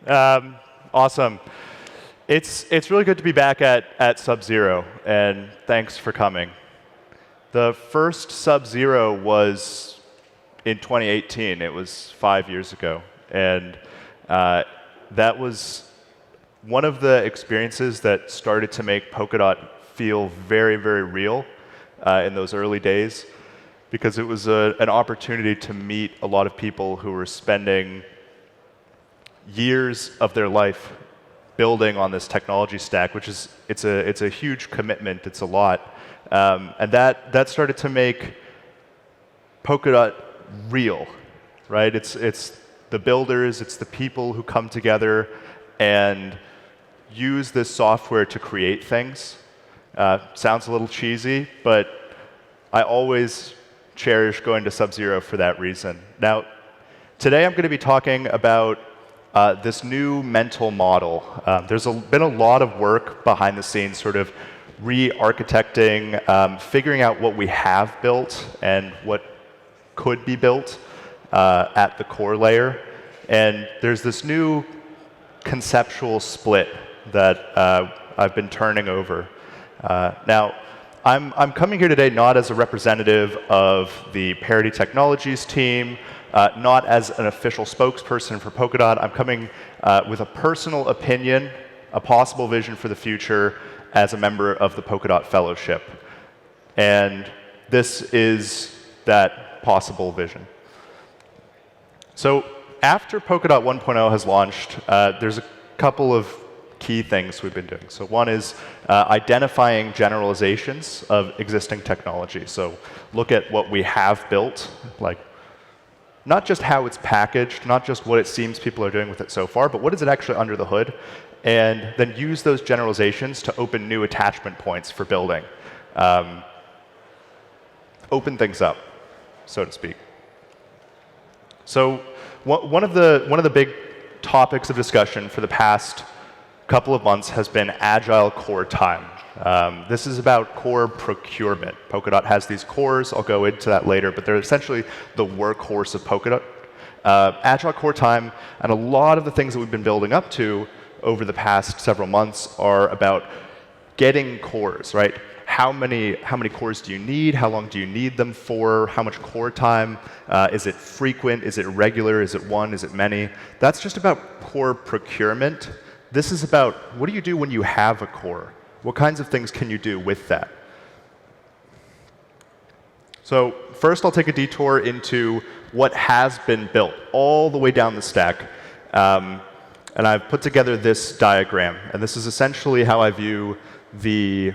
Awesome. It's really good to be back at Sub0, and thanks for coming. The first Sub0 was in 2018. It was 5 years ago, and that was one of the experiences that started to make Polkadot feel very, very real in those early days, because it was an opportunity to meet a lot of people who were spending years of their life building on this technology stack, which is it's a huge commitment. It's a lot, and that started to make Polkadot real, right? It's the builders, it's the people who come together and use this software to create things. Sounds a little cheesy, but I always cherish going to Sub0 for that reason. Now, today I'm going to be talking about this new mental model. There's been a lot of work behind the scenes, sort of re-architecting, figuring out what we have built and what could be built at the core layer. And there's this new conceptual split that I've been turning over. Now, I'm coming here today not as a representative of the Parity Technologies team, not as an official spokesperson for Polkadot. I'm coming with a personal opinion, a possible vision for the future as a member of the Polkadot Fellowship. And this is that possible vision. So after Polkadot 1.0 has launched, there's a couple of key things we've been doing. So one is identifying generalizations of existing technology. So look at what we have built, like not just how it's packaged, not just what it seems people are doing with it so far, but what is it actually under the hood, and then use those generalizations to open new attachment points for building. Open things up, so to speak. So one of the big topics of discussion for the past couple of months has been agile core time. This is about core procurement. Polkadot has these cores. I'll go into that later, but they're essentially the workhorse of Polkadot. Agile core time, and a lot of the things that we've been building up to over the past several months are about getting cores, right? How many cores do you need? How long do you need them for? How much core time? Is it frequent? Is it regular? Is it one? Is it many? That's just about core procurement. This is about what do you do when you have a core? What kinds of things can you do with that? So first, I'll take a detour into what has been built all the way down the stack. And I've put together this diagram. And this is essentially how I view the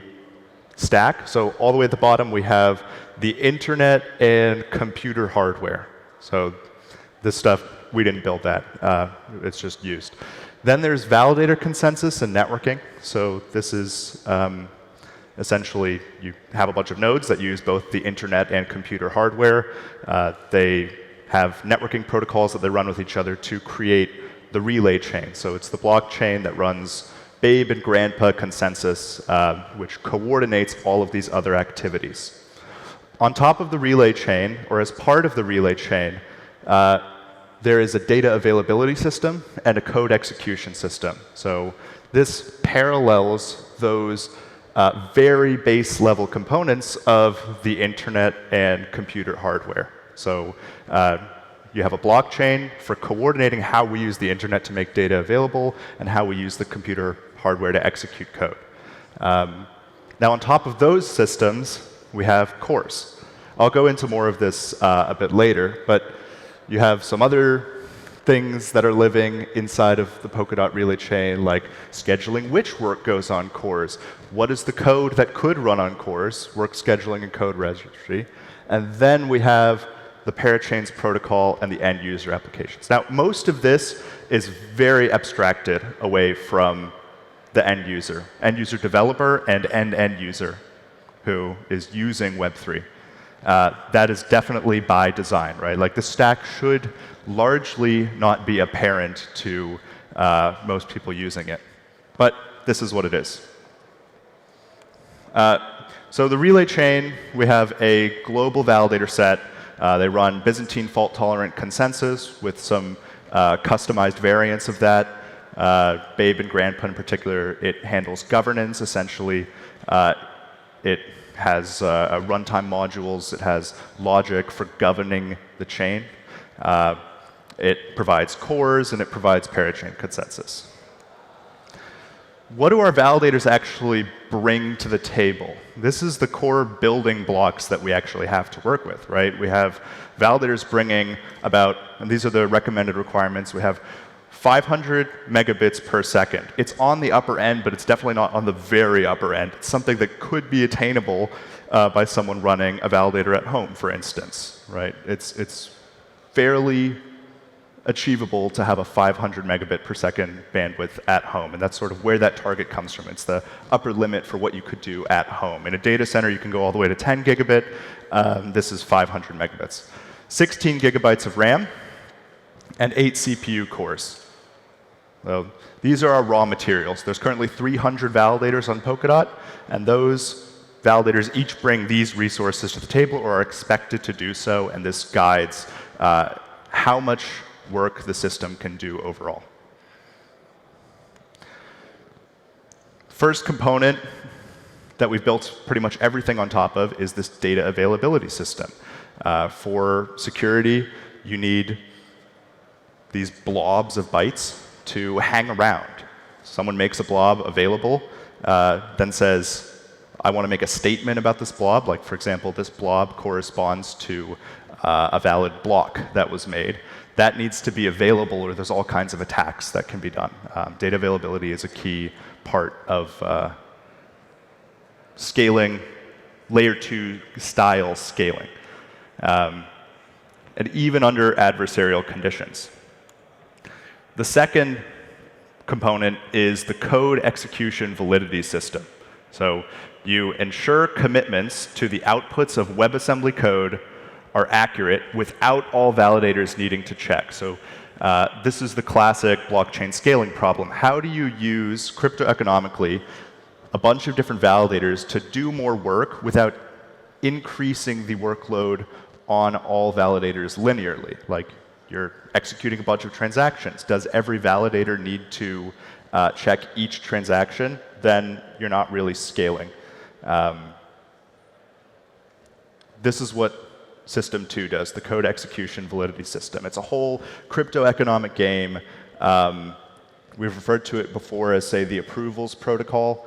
stack. So all the way at the bottom, we have the internet and computer hardware. So this stuff, we didn't build that. It's just used. Then there's validator consensus and networking. So this is essentially you have a bunch of nodes that use both the internet and computer hardware. They have networking protocols that they run with each other to create the relay chain. So it's the blockchain that runs babe and grandpa consensus, which coordinates all of these other activities. On top of the relay chain, or as part of the relay chain, there is a data availability system and a code execution system. So this parallels those very base level components of the internet and computer hardware. So you have a blockchain for coordinating how we use the internet to make data available and how we use the computer hardware to execute code. Now on top of those systems, we have cores. I'll go into more of this a bit later, but you have some other things that are living inside of the Polkadot relay chain, like scheduling which work goes on cores. What is the code that could run on cores, work scheduling and code registry. And then we have the parachains protocol and the end user applications. Now, most of this is very abstracted away from the end user developer and end user who is using Web3. That is definitely by design, right? Like the stack should largely not be apparent to most people using it. But this is what it is. So the relay chain, we have a global validator set. They run Byzantine fault-tolerant consensus with some customized variants of that. Babe and Grandpa in particular, it handles governance, essentially. It has runtime modules. It has logic for governing the chain. It provides cores, and it provides parachain consensus. What do our validators actually bring to the table? This is the core building blocks that we actually have to work with, right? We have validators bringing about, and these are the recommended requirements, we have 500 megabits per second. It's on the upper end, but it's definitely not on the very upper end. It's something that could be attainable by someone running a validator at home, for instance, right? It's fairly achievable to have a 500 megabit per second bandwidth at home, and that's sort of where that target comes from. It's the upper limit for what you could do at home. In a data center, you can go all the way to 10 gigabit. This is 500 megabits. 16 gigabytes of RAM, and 8 CPU cores. So these are our raw materials. There's currently 300 validators on Polkadot, and those validators each bring these resources to the table or are expected to do so, and this guides how much work the system can do overall. First component that we've built pretty much everything on top of is this data availability system. For security, you need these blobs of bytes to hang around. Someone makes a blob available, then says, I want to make a statement about this blob. Like, for example, this blob corresponds to a valid block that was made. That needs to be available, or there's all kinds of attacks that can be done. Data availability is a key part of scaling, layer 2 style scaling, and even under adversarial conditions. The second component is the code execution validity system. So you ensure commitments to the outputs of WebAssembly code are accurate without all validators needing to check. So this is the classic blockchain scaling problem. How do you use cryptoeconomically a bunch of different validators to do more work without increasing the workload on all validators linearly? Like, you're executing a bunch of transactions. Does every validator need to check each transaction? Then you're not really scaling. This is what System 2 does, the code execution validity system. It's a whole crypto-economic game. We've referred to it before as, say, the approvals protocol.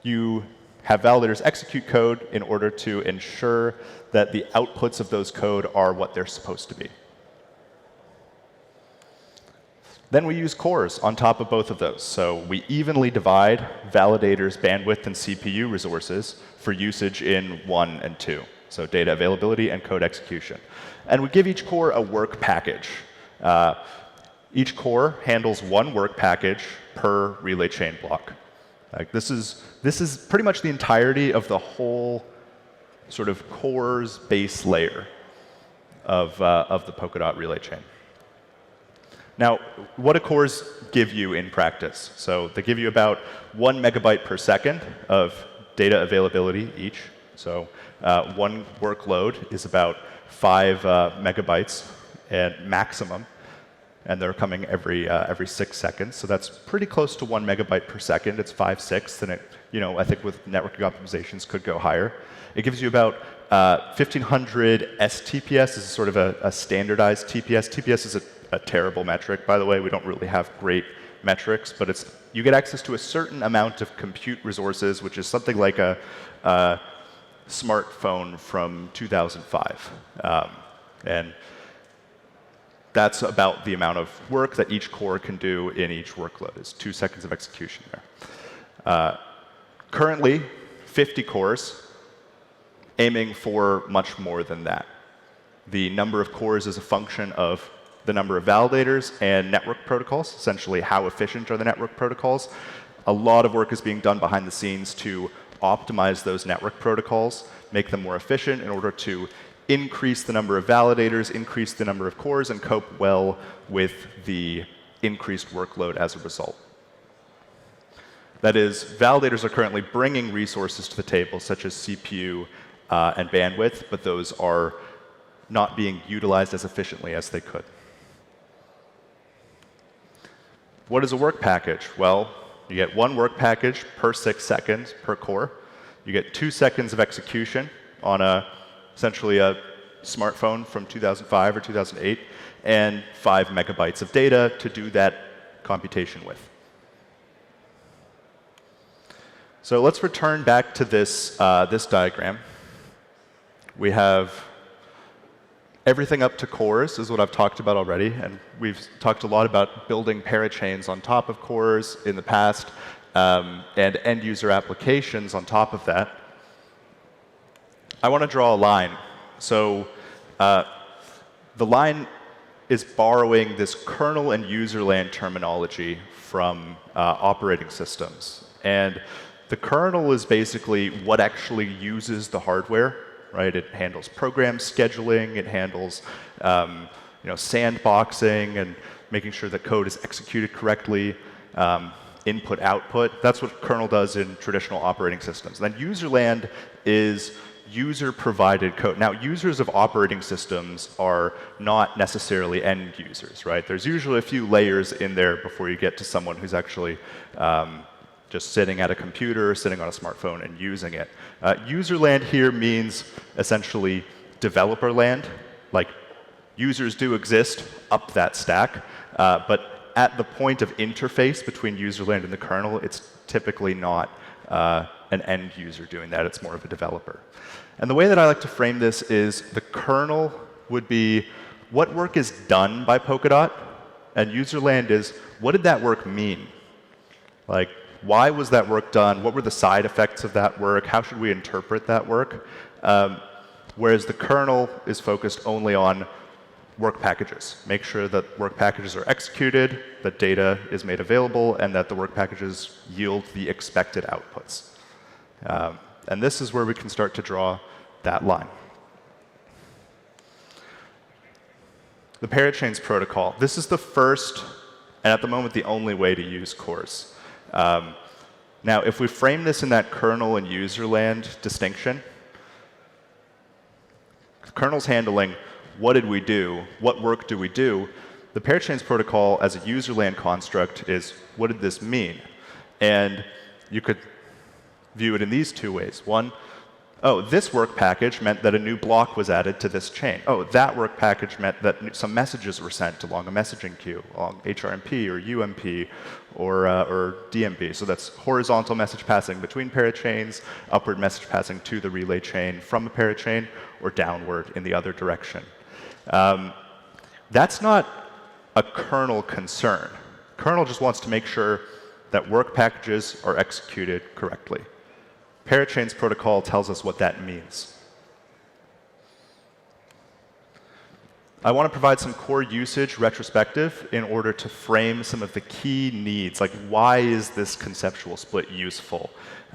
You have validators execute code in order to ensure that the outputs of those code are what they're supposed to be. Then we use cores on top of both of those. So we evenly divide validators' bandwidth and CPU resources for usage in 1 and 2. So data availability and code execution. And we give each core a work package. Each core handles one work package per relay chain block. Like, this is pretty much the entirety of the whole sort of cores base layer of the Polkadot relay chain. Now, what do cores give you in practice? So they give you about 1 megabyte per second of data availability each. So one workload is about 5 megabytes and maximum, and they're coming every 6 seconds. So that's pretty close to 1 megabyte per second. It's 5/6, and it, I think with networking optimizations could go higher. It gives you about 1,500 STPS. This is sort of a standardized TPS. TPS is a terrible metric, by the way. We don't really have great metrics, but you get access to a certain amount of compute resources, which is something like a smartphone from 2005. And that's about the amount of work that each core can do in each workload. It's 2 seconds of execution there. Currently, 50 cores, aiming for much more than that. The number of cores is a function of the number of validators and network protocols, essentially how efficient are the network protocols. A lot of work is being done behind the scenes to optimize those network protocols, make them more efficient in order to increase the number of validators, increase the number of cores, and cope well with the increased workload as a result. That is, validators are currently bringing resources to the table, such as CPU and bandwidth, but those are not being utilized as efficiently as they could. What is a work package? Well, you get one work package per 6 seconds per core. You get 2 seconds of execution on essentially a smartphone from 2005 or 2008, and 5 megabytes of data to do that computation with. So let's return back to this, this diagram. We have everything up to cores is what I've talked about already, and we've talked a lot about building parachains on top of cores in the past, and end-user applications on top of that. I want to draw a line. So the line is borrowing this kernel and userland terminology from operating systems. And the kernel is basically what actually uses the hardware, right? It handles program scheduling, it handles sandboxing and making sure that code is executed correctly, input, output. That's what kernel does in traditional operating systems. And then userland is user-provided code. Now, users of operating systems are not necessarily end users, right? There's usually a few layers in there before you get to someone who's actually just sitting at a computer, sitting on a smartphone, and using it. Userland here means essentially developer land. Like, users do exist up that stack, but at the point of interface between userland and the kernel, it's typically not an end user doing that. It's more of a developer. And the way that I like to frame this is the kernel would be what work is done by Polkadot, and userland is what did that work mean? Like, why was that work done? What were the side effects of that work? How should we interpret that work? Whereas the kernel is focused only on work packages. Make sure that work packages are executed, that data is made available, and that the work packages yield the expected outputs. And this is where we can start to draw that line. The parachains protocol. This is the first, and at the moment the only way to use cores. Now, if we frame this in that kernel and userland distinction, the kernel's handling what did we do, what work do we do. The parachains protocol as a userland construct is what did this mean? And you could view it in these two ways. One, oh, this work package meant that a new block was added to this chain. Oh, that work package meant that some messages were sent along a messaging queue, along HRMP or UMP or DMP. So that's horizontal message passing between parachains, upward message passing to the relay chain from a parachain, or downward in the other direction. That's not a kernel concern. Kernel just wants to make sure that work packages are executed correctly. Parachains protocol tells us what that means. I want to provide some core usage retrospective in order to frame some of the key needs, like why is this conceptual split useful?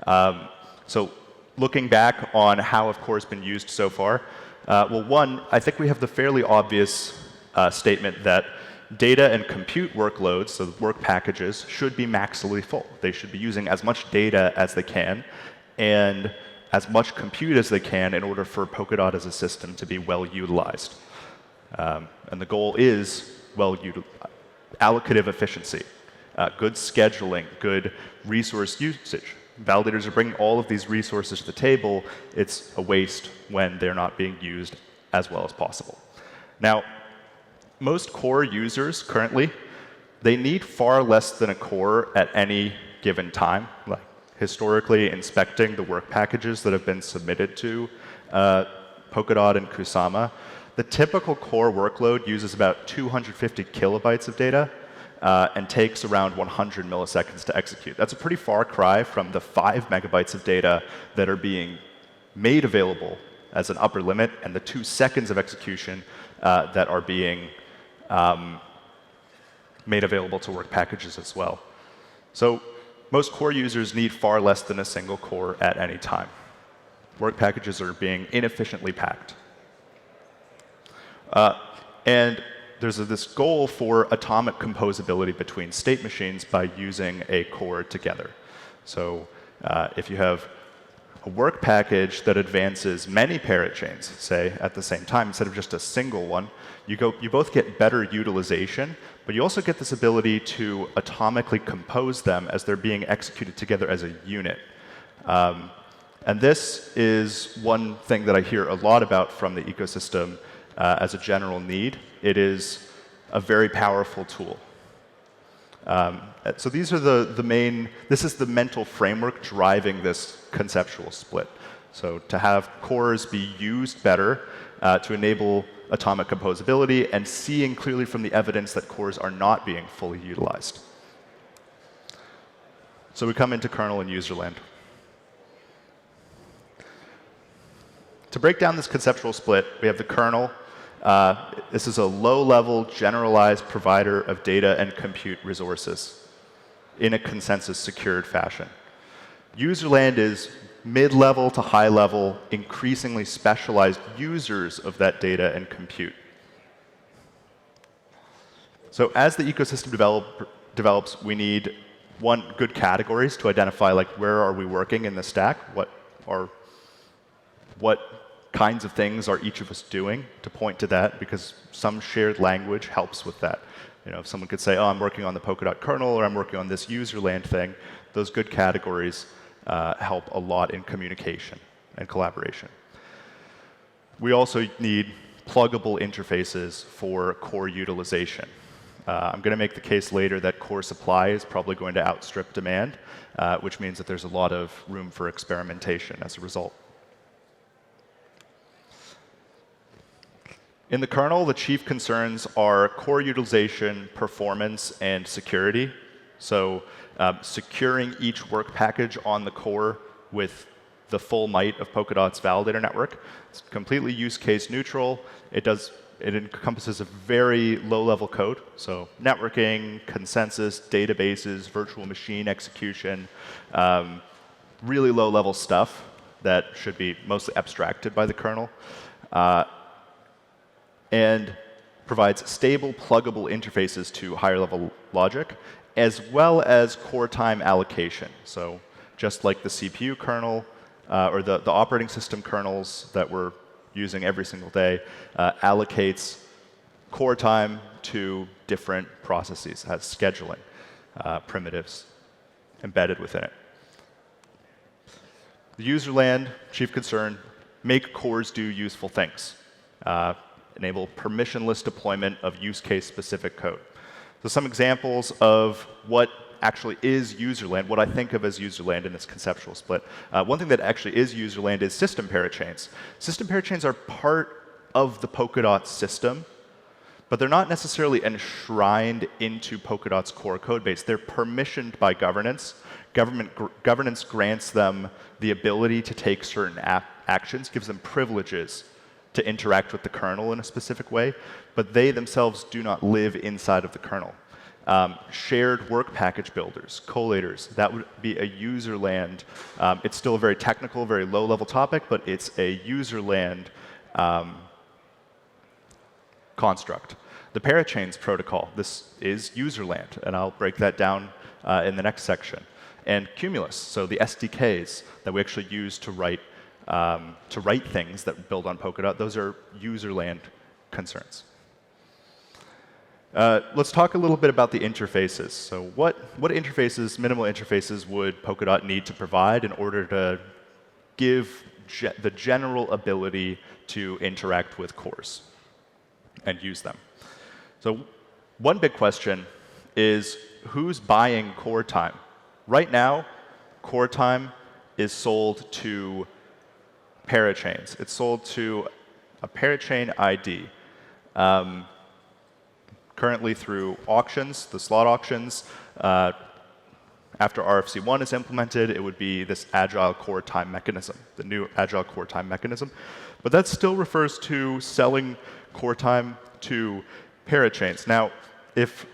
So looking back on how have cores been used so far, well, one, I think we have the fairly obvious statement that data and compute workloads, so work packages, should be maximally full. They should be using as much data as they can and as much compute as they can in order for Polkadot as a system to be well utilized. And the goal is allocative efficiency, good scheduling, good resource usage. Validators are bringing all of these resources to the table. It's a waste when they're not being used as well as possible. Now, most core users currently, they need far less than a core at any given time. Like historically, inspecting the work packages that have been submitted to Polkadot and Kusama, the typical core workload uses about 250 kilobytes of data and takes around 100 milliseconds to execute. That's a pretty far cry from the 5 megabytes of data that are being made available as an upper limit and the 2 seconds of execution that are being made available to work packages as well. So most core users need far less than a single core at any time. Work packages are being inefficiently packed. And there's this goal for atomic composability between state machines by using a core together. So if you have a work package that advances many parachains, say, at the same time, instead of just a single one, you both get better utilization, but you also get this ability to atomically compose them as they're being executed together as a unit. And this is one thing that I hear a lot about from the ecosystem as a general need. It is a very powerful tool. So these are this is the mental framework driving this conceptual split. So to have cores be used better to enable atomic composability and seeing clearly from the evidence that cores are not being fully utilized. So we come into kernel and userland. To break down this conceptual split, we have the kernel. This is a low-level, generalized provider of data and compute resources in a consensus-secured fashion. Userland is mid-level to high-level, increasingly specialized users of that data and compute. So as the ecosystem develops, we need good categories to identify where are we working in the stack, what kinds of things are each of us doing to point to that, because some shared language helps with that. If someone could say, oh, I'm working on the Polkadot kernel, or I'm working on this userland thing, those good categories help a lot in communication and collaboration. We also need pluggable interfaces for core utilization. I'm going to make the case later that core supply is probably going to outstrip demand, which means that there's a lot of room for experimentation as a result. In the kernel, the chief concerns are core utilization, performance, and security. So securing each work package on the core with the full might of Polkadot's validator network. It's completely use case neutral. It encompasses a very low-level code. So networking, consensus, databases, virtual machine execution, really low-level stuff that should be mostly abstracted by the kernel. And provides stable, pluggable interfaces to higher-level logic, as well as core time allocation. So just like the CPU kernel, or the operating system kernels that we're using every single day, allocates core time to different processes, has scheduling primitives embedded within it. The userland, chief concern, make cores do useful things. Enable permissionless deployment of use case specific code. So some examples of what actually is userland, what I think of as userland in this conceptual split. One thing that actually is userland is system parachains. System parachains are part of the Polkadot system, but they're not necessarily enshrined into Polkadot's core code base. They're permissioned by governance. Governance grants them the ability to take certain actions, gives them privileges to interact with the kernel in a specific way, but they themselves do not live inside of the kernel. Shared work package builders, collators, that would be a userland. It's still a very technical, very low-level topic, but it's a userland construct. The parachains protocol, this is userland, and I'll break that down in the next section. And Cumulus, so the SDKs that we actually use to write things that build on Polkadot, those are userland concerns. Let's talk a little bit about the interfaces. So what interfaces, minimal interfaces, would Polkadot need to provide in order to give the general ability to interact with cores and use them? So one big question is, who's buying core time? Right now, core time is sold to parachains. It's sold to a parachain ID. Currently through auctions, the slot auctions. After RFC1 is implemented, it would be this agile core time mechanism, the new agile core time mechanism. But that still refers to selling core time to parachains. Now, if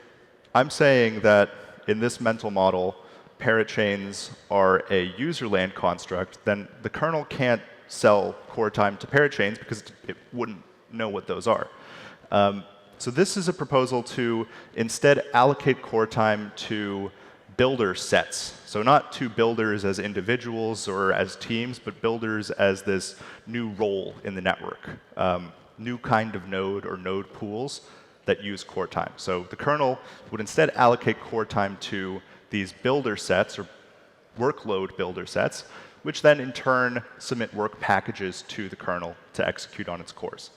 I'm saying that in this mental model, parachains are a userland construct, then the kernel can't sell core time to parachains because it wouldn't know what those are. So this is a proposal to instead allocate core time to builder sets. So not two builders as individuals or as teams, but builders as this new role in the network, new kind of node or node pools that use core time. So the kernel would instead allocate core time to these builder sets or workload builder sets, which then in turn submit work packages to the kernel to execute on its cores.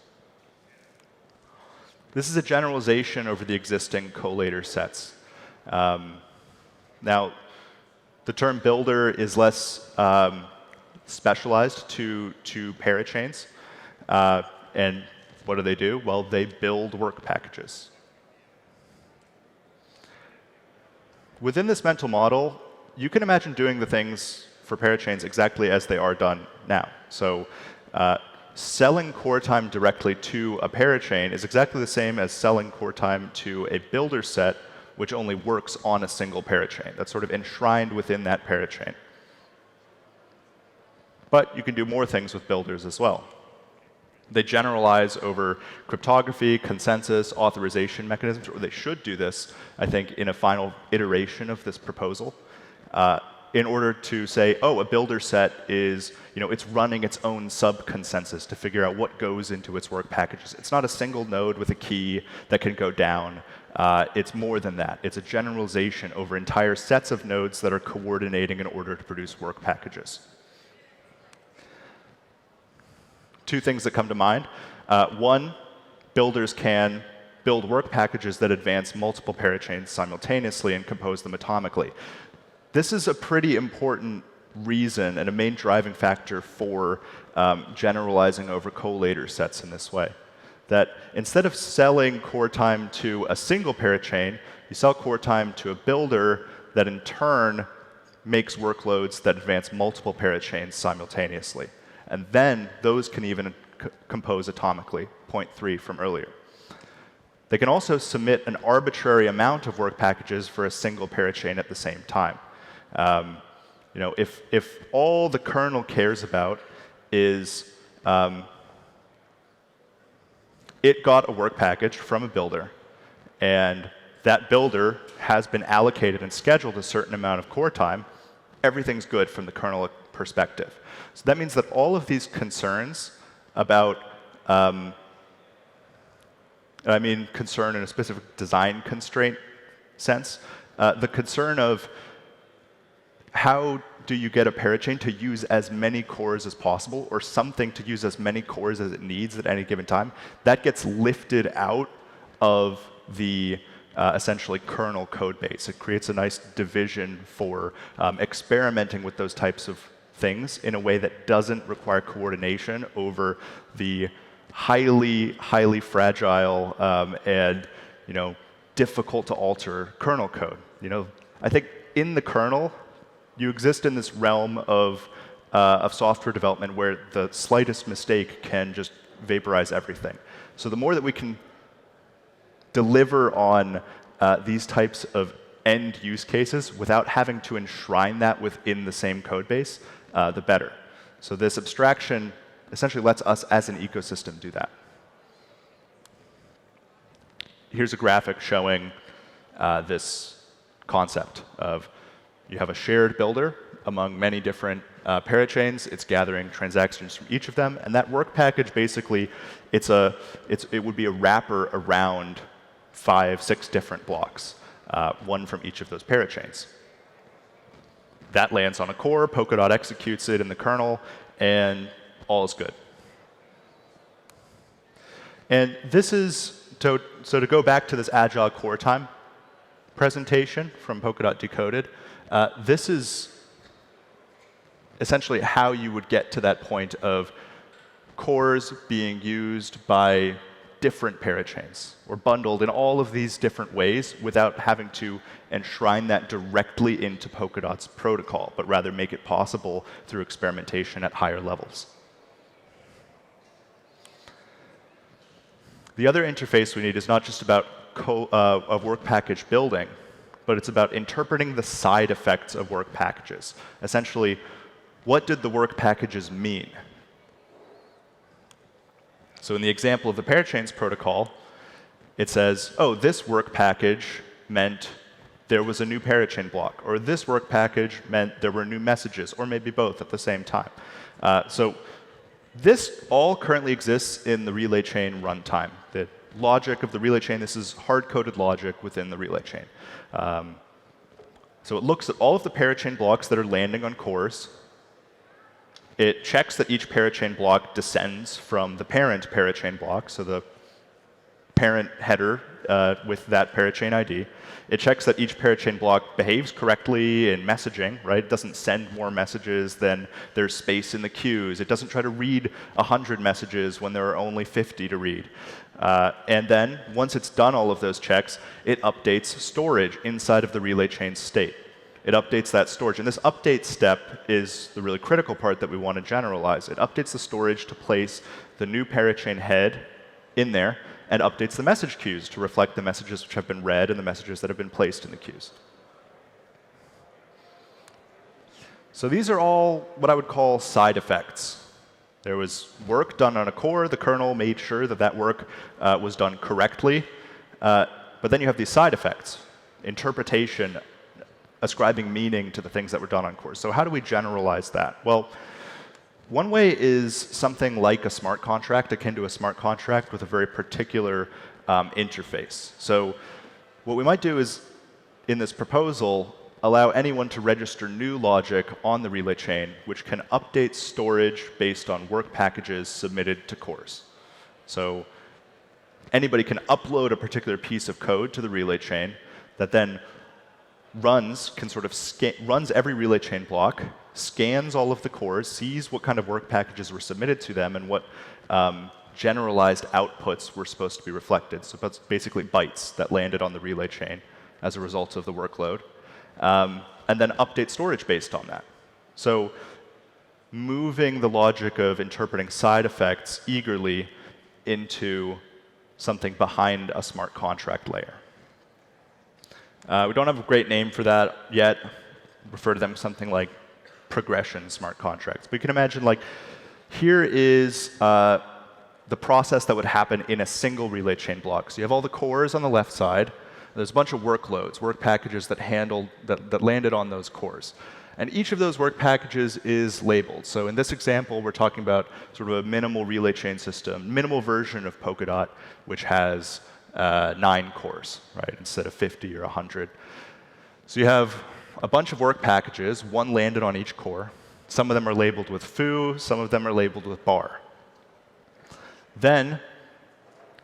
This is a generalization over the existing collator sets. Now, the term builder is less specialized to parachains. And what do? Well, they build work packages. Within this mental model, you can imagine doing the things for parachains exactly as they are done now. So selling core time directly to a parachain is exactly the same as selling core time to a builder set which only works on a single parachain. That's sort of enshrined within that parachain. But you can do more things with builders as well. They generalize over cryptography, consensus, authorization mechanisms, or they should do this, I think, in a final iteration of this proposal, in order to say, oh, a builder set is, it's running its own sub-consensus to figure out what goes into its work packages. It's not a single node with a key that can go down. It's more than that. It's a generalization over entire sets of nodes that are coordinating in order to produce work packages. Two things that come to mind. One, builders can build work packages that advance multiple parachains simultaneously and compose them atomically. This is a pretty important reason and a main driving factor for generalizing over collator sets in this way. That instead of selling core time to a single parachain, you sell core time to a builder that in turn makes workloads that advance multiple parachains simultaneously. And then those can even compose atomically, point 3 from earlier. They can also submit an arbitrary amount of work packages for a single parachain at the same time. If all the kernel cares about is it got a work package from a builder, and that builder has been allocated and scheduled a certain amount of core time, everything's good from the kernel perspective. So that means that all of these concerns about, I mean concern in a specific design constraint sense, the concern of how do you get a parachain to use as many cores as possible, or something to use as many cores as it needs at any given time, that gets lifted out of the essentially kernel code base. It creates a nice division for experimenting with those types of things in a way that doesn't require coordination over the highly fragile and difficult to alter kernel code. I think in the kernel, you exist in this realm of software development where the slightest mistake can just vaporize everything. So the more that we can deliver on these types of end use cases without having to enshrine that within the same code base, the better. So this abstraction essentially lets us as an ecosystem do that. Here's a graphic showing this concept of you have a shared builder among many different parachains. It's gathering transactions from each of them. And that work package, basically, it would be a wrapper around 5, 6 different blocks, one from each of those parachains. That lands on a core. Polkadot executes it in the kernel, and all is good. And this is, so to go back to this agile core time presentation from Polkadot Decoded, this is essentially how you would get to that point of cores being used by different parachains or bundled in all of these different ways without having to enshrine that directly into Polkadot's protocol, but rather make it possible through experimentation at higher levels. The other interface we need is not just about work package building, but it's about interpreting the side effects of work packages. Essentially, what did the work packages mean? So in the example of the parachains protocol, it says, oh, this work package meant there was a new parachain block, or this work package meant there were new messages, or maybe both at the same time. So this all currently exists in the relay chain runtime. The logic of the relay chain, this is hard-coded logic within the relay chain. So it looks at all of the parachain blocks that are landing on cores. It checks that each parachain block descends from the parent parachain block, so the parent header with that parachain ID. It checks that each parachain block behaves correctly in messaging, right? It doesn't send more messages than there's space in the queues. It doesn't try to read 100 messages when there are only 50 to read. And then, once it's done all of those checks, it updates storage inside of the relay chain state. It updates that storage. And this update step is the really critical part that we want to generalize. It updates the storage to place the new parachain head in there, and updates the message queues to reflect the messages which have been read and the messages that have been placed in the queues. So these are all what I would call side effects. There was work done on a core. The kernel made sure that that work was done correctly. But then you have these side effects, interpretation, ascribing meaning to the things that were done on cores. So how do we generalize that? Well, one way is something like a smart contract, akin to a smart contract with a very particular interface. So what we might do is, in this proposal, allow anyone to register new logic on the relay chain, which can update storage based on work packages submitted to cores. So anybody can upload a particular piece of code to the relay chain that then runs every relay chain block, scans all of the cores, sees what kind of work packages were submitted to them, and what generalized outputs were supposed to be reflected. So that's basically bytes that landed on the relay chain as a result of the workload. And then update storage based on that. So moving the logic of interpreting side effects eagerly into something behind a smart contract layer. We don't have a great name for that yet. Refer to them as something like progression smart contracts. But you can imagine, like, here is the process that would happen in a single relay chain block. So you have all the cores on the left side. There's a bunch of workloads, work packages that landed on those cores. And each of those work packages is labeled. So in this example, we're talking about sort of a minimal relay chain system, minimal version of Polkadot, which has 9 cores, right, instead of 50 or 100. So you have a bunch of work packages, one landed on each core. Some of them are labeled with foo, some of them are labeled with bar. Then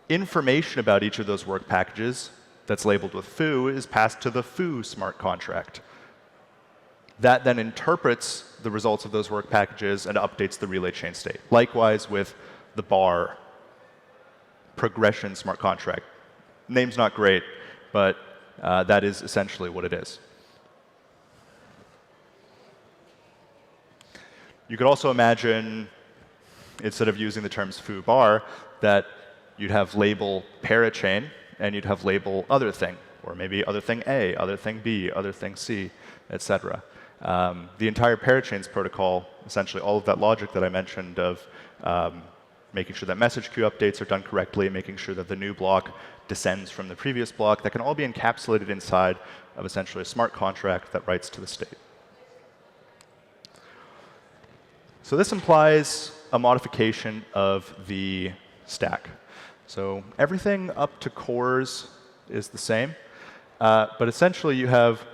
information about each of those work packages that's labeled with foo is passed to the foo smart contract. That then interprets the results of those work packages and updates the relay chain state. Likewise with the bar progression smart contract. Name's not great, but that is essentially what it is. You could also imagine, instead of using the terms foo bar, that you'd have label parachain, and you'd have label other thing, or maybe other thing A, other thing B, other thing C, etc. The entire parachains protocol, essentially all of that logic that I mentioned of making sure that message queue updates are done correctly, making sure that the new block descends from the previous block, that can all be encapsulated inside of essentially a smart contract that writes to the state. So this implies a modification of the stack. So everything up to cores is the same. But essentially, you have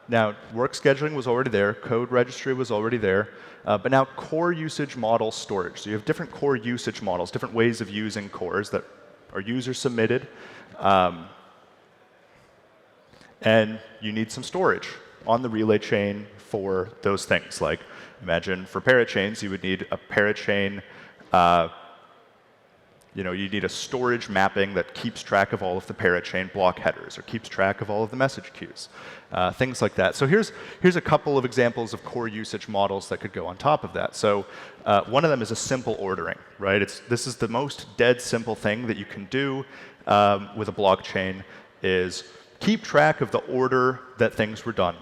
now work scheduling was already there. Code registry was already there. But now core usage model storage. So you have different core usage models, different ways of using cores that are user submitted. And you need some storage on the relay chain for those things. Like, imagine for parachains, you would need a parachain. You need a storage mapping that keeps track of all of the parachain block headers or keeps track of all of the message queues, things like that. So here's a couple of examples of core usage models that could go on top of that. So one of them is a simple ordering, right? This is the most dead simple thing that you can do with a blockchain is keep track of the order that things were done.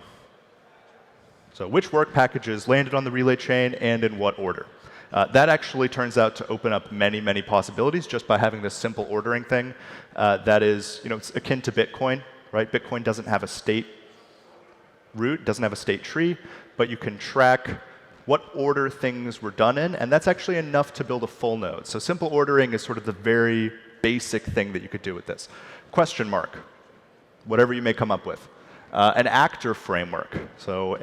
So which work packages landed on the relay chain and in what order. That actually turns out to open up many, many possibilities just by having this simple ordering thing. That is, it's akin to Bitcoin, right? Bitcoin doesn't have a state root, doesn't have a state tree, but you can track what order things were done in, and that's actually enough to build a full node. So simple ordering is sort of the very basic thing that you could do with this. Question mark, whatever you may come up with. An actor framework, so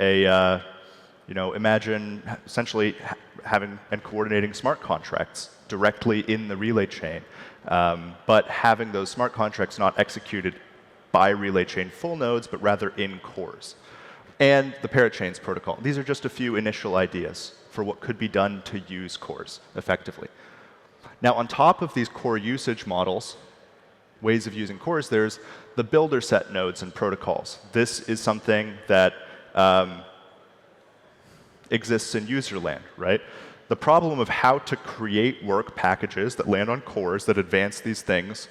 imagine essentially having and coordinating smart contracts directly in the relay chain, but having those smart contracts not executed by relay chain full nodes, but rather in cores. And the parachains protocol. These are just a few initial ideas for what could be done to use cores effectively. Now, on top of these core usage models, ways of using cores, there's the builder set nodes and protocols. This is something that exists in Userland, right? The problem of how to create work packages that land on cores that advance these things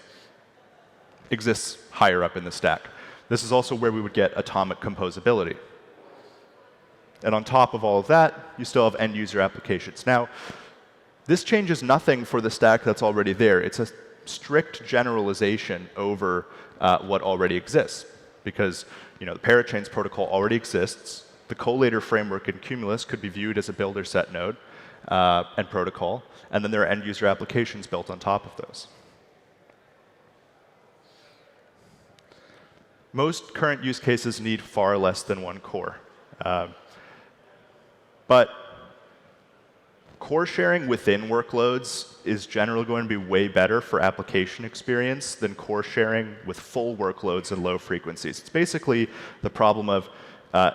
exists higher up in the stack. This is also where we would get atomic composability. And on top of all of that, you still have end user applications. Now, this changes nothing for the stack that's already there. It's a strict generalization over what already exists, because the parachains protocol already exists. The collator framework in Cumulus could be viewed as a builder set node and protocol, and then there are end user applications built on top of those. Most current use cases need far less than one core. But core sharing within workloads is generally going to be way better for application experience than core sharing with full workloads and low frequencies. It's basically the problem of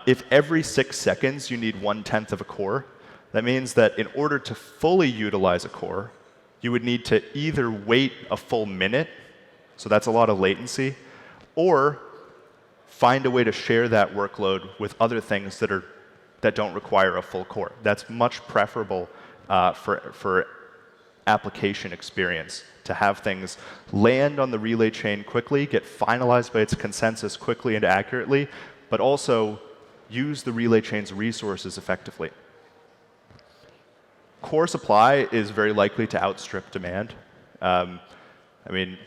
if every 6 seconds you need 1/10 of a core, that means that in order to fully utilize a core, you would need to either wait a full minute, so that's a lot of latency, or find a way to share that workload with other things that don't require a full core. That's much preferable for application experience, to have things land on the relay chain quickly, get finalized by its consensus quickly and accurately, but also use the relay chain's resources effectively. Core supply is very likely to outstrip demand.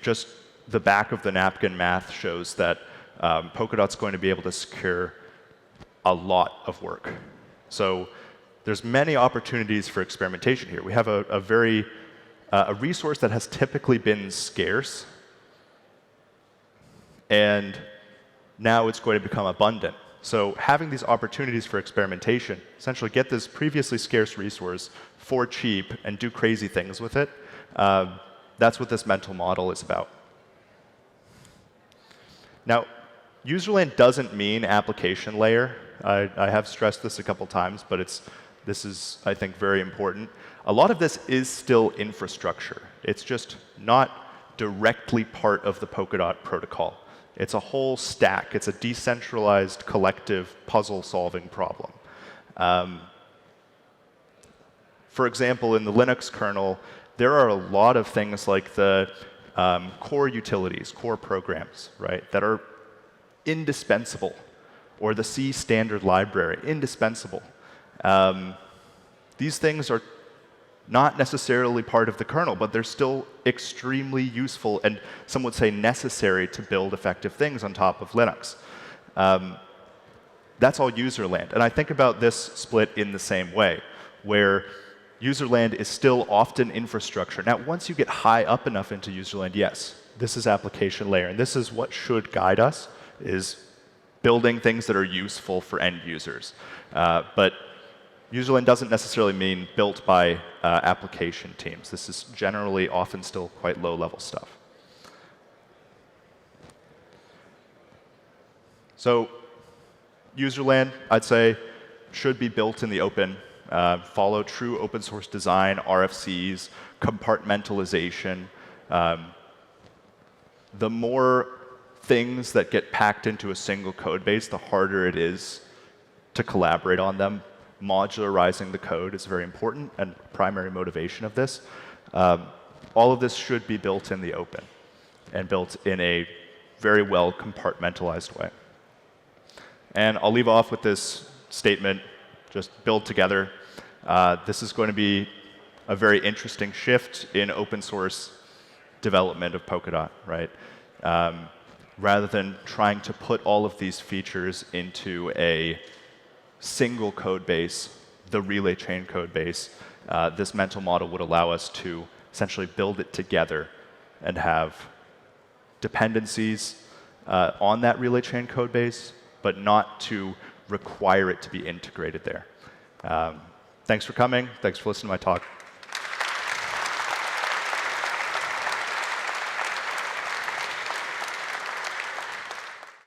Just the back of the napkin math shows that Polkadot's going to be able to secure a lot of work. So there's many opportunities for experimentation here. We have a resource that has typically been scarce, and now it's going to become abundant. So having these opportunities for experimentation, essentially get this previously scarce resource for cheap and do crazy things with it, that's what this mental model is about. Now, Userland doesn't mean application layer. I have stressed this a couple times, but this is, I think, very important. A lot of this is still infrastructure. It's just not directly part of the Polkadot protocol. It's a whole stack. It's a decentralized, collective, puzzle-solving problem. For example, in the Linux kernel, there are a lot of things like the core utilities, core programs, right, that are indispensable, or the C standard library, indispensable. These things are not necessarily part of the kernel, but they're still extremely useful and some would say necessary to build effective things on top of Linux. That's all Userland. And I think about this split in the same way, where Userland is still often infrastructure. Now, once you get high up enough into Userland, yes, this is application layer. And this is what should guide us, is building things that are useful for end users. But Userland doesn't necessarily mean built by application teams. This is generally often still quite low-level stuff. So Userland, I'd say, should be built in the open. Follow true open source design, RFCs, compartmentalization. The more things that get packed into a single code base, the harder it is to collaborate on them. Modularizing the code is very important and primary motivation of this. All of this should be built in the open and built in a very well compartmentalized way. And I'll leave off with this statement, just build together. This is going to be a very interesting shift in open source development of Polkadot, right? rather than trying to put all of these features into a single code base, the relay chain code base, this mental model would allow us to essentially build it together and have dependencies on that relay chain code base, but not to require it to be integrated there. Thanks for coming. Thanks for listening to my talk.